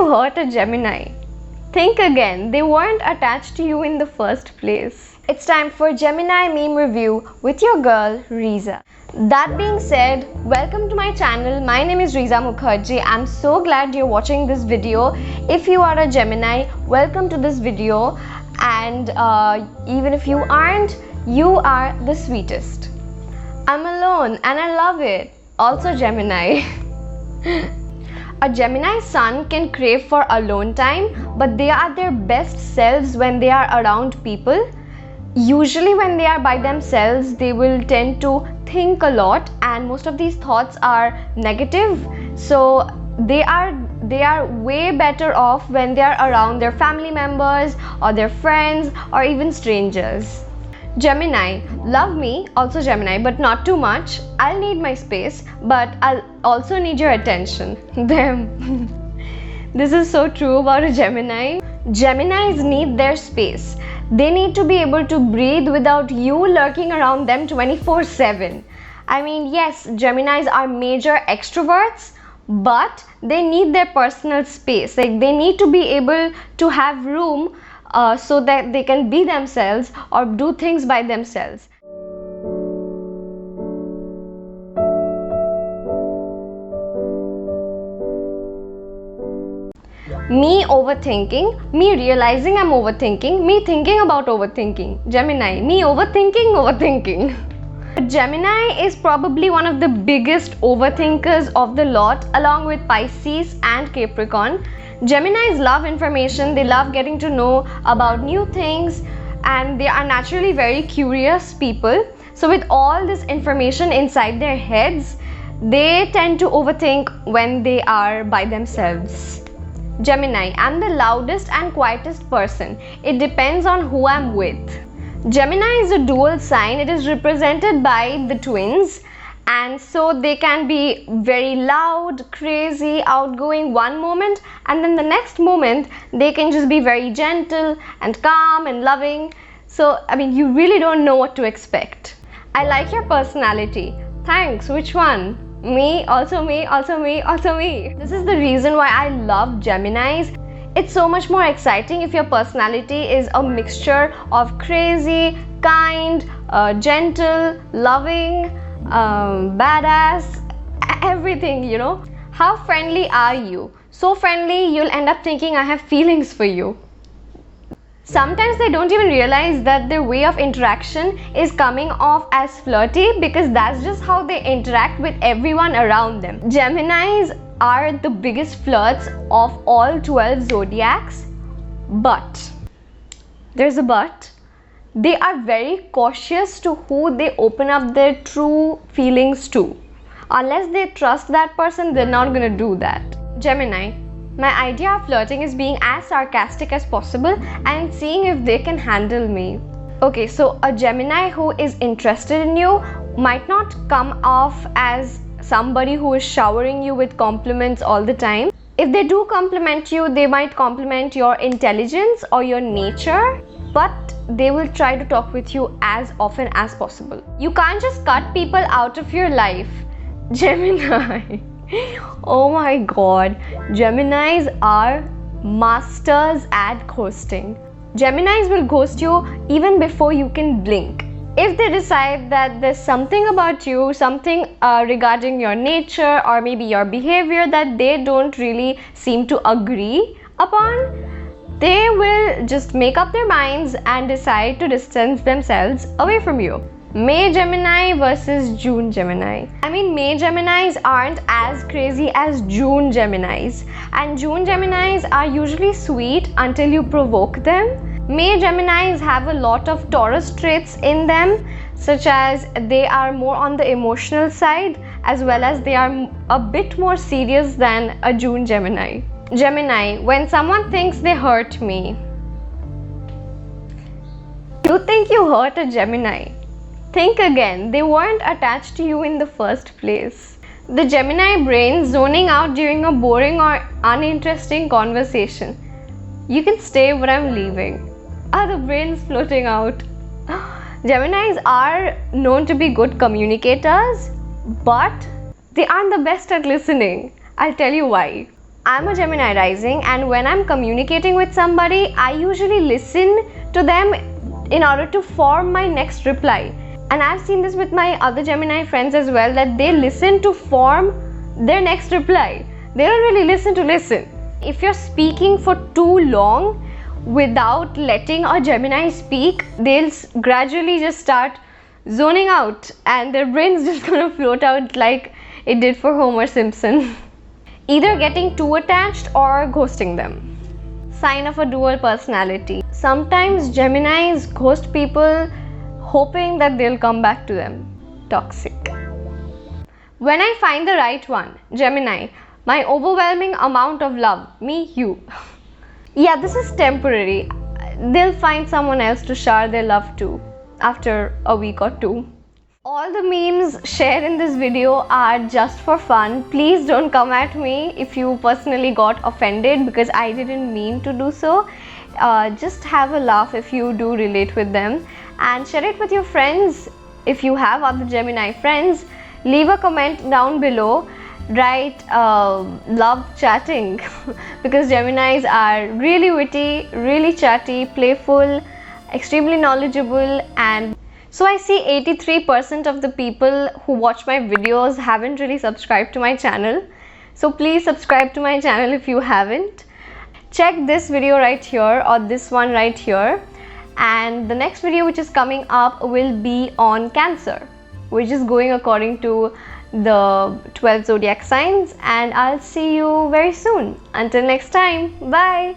you hurt a Gemini? Think again, they weren't attached to you in the first place. It's time for Gemini meme review with your girl Riza. That being said, welcome to my channel. My name is Riza Mukherjee. I'm so glad you're watching this video. If you are a Gemini, welcome to this video, and even if you aren't, you are the sweetest. I'm alone and I love it. Also Gemini. A Gemini sun can crave for alone time, but they are their best selves when they are around people. Usually when they are by themselves, they will tend to think a lot, and most of these thoughts are negative. So they are way better off when they are around their family members or their friends or even strangers. Gemini, love me, also Gemini, but not too much. I'll need my space, but I'll also need your attention. Them. This is so true about a Gemini. Geminis need their space. They need to be able to breathe without you lurking around them 24/7. I mean, yes, Geminis are major extroverts, but they need their personal space. Like, they need to be able to have room so that they can be themselves or do things by themselves. Me overthinking, me realizing I'm overthinking, me thinking about overthinking. Gemini, me overthinking. Gemini is probably one of the biggest overthinkers of the lot, along with Pisces and Capricorn. Geminis love information, they love getting to know about new things, and they are naturally very curious people. So with all this information inside their heads, they tend to overthink when they are by themselves. Gemini, I'm the loudest and quietest person. It depends on who I'm with. Gemini is a dual sign. It is represented by the twins, and so they can be very loud, crazy, outgoing one moment, and then the next moment they can just be very gentle and calm and loving. So I mean, you really don't know what to expect. I like your personality. Thanks. Which one? Me, also me, also me, also me. This is the reason why I love Geminis. It's so much more exciting if your personality is a mixture of crazy, kind, gentle, loving, badass, everything, you know. How friendly are you? So friendly, you'll end up thinking I have feelings for you. Sometimes they don't even realize that their way of interaction is coming off as flirty, because that's just how they interact with everyone around them. Geminis are the biggest flirts of all 12 zodiacs, but there's a but. They are very cautious to who they open up their true feelings to. Unless they trust that person, they're not gonna do that. Gemini, my idea of flirting is being as sarcastic as possible and seeing if they can handle me. Okay, so a Gemini who is interested in you might not come off as somebody who is showering you with compliments all the time. If they do compliment you, they might compliment your intelligence or your nature, but they will try to talk with you as often as possible. You can't just cut people out of your life. Gemini. Oh my god, Geminis are masters at ghosting. Geminis will ghost you even before you can blink. If they decide that there's something about you, something regarding your nature or maybe your behavior that they don't really seem to agree upon, they will just make up their minds and decide to distance themselves away from you. May Gemini versus June Gemini. I mean, May Geminis aren't as crazy as June Geminis, and June Geminis are usually sweet until you provoke them. May Geminis have a lot of Taurus traits in them, such as they are more on the emotional side, as well as they are a bit more serious than a June Gemini. Gemini, when someone thinks they hurt me. You think you hurt a Gemini? Think again, they weren't attached to you in the first place. The Gemini brain zoning out during a boring or uninteresting conversation. You can stay, but I'm leaving. The brain's floating out. Geminis are known to be good communicators, but they aren't the best at listening. I'll tell you why. I'm a Gemini rising, and when I'm communicating with somebody, I usually listen to them in order to form my next reply. And I've seen this with my other Gemini friends as well, that they listen to form their next reply. They don't really listen to listen. If you're speaking for too long without letting a Gemini speak, they'll gradually just start zoning out and their brain's just gonna float out like it did for Homer Simpson. Either getting too attached or ghosting them. Sign of a dual personality. Sometimes Geminis ghost people hoping that they'll come back to them. Toxic. When I find the right one, Gemini, my overwhelming amount of love, me, you. Yeah, this is temporary. They'll find someone else to share their love to after a week or two. All the memes shared in this video are just for fun. Please don't come at me if you personally got offended because I didn't mean to do so. Just have a laugh if you do relate with them, and share it with your friends. If you have other Gemini friends, leave a comment down below. Write love chatting because Geminis are really witty, really chatty, playful, extremely knowledgeable. And so I see 83% of the people who watch my videos haven't really subscribed to my channel. So please subscribe to my channel if you haven't. Check this video right here or this one right here. And the next video which is coming up will be on Cancer, which is going according to the 12 zodiac signs. And I'll see you very soon. Until next time, bye.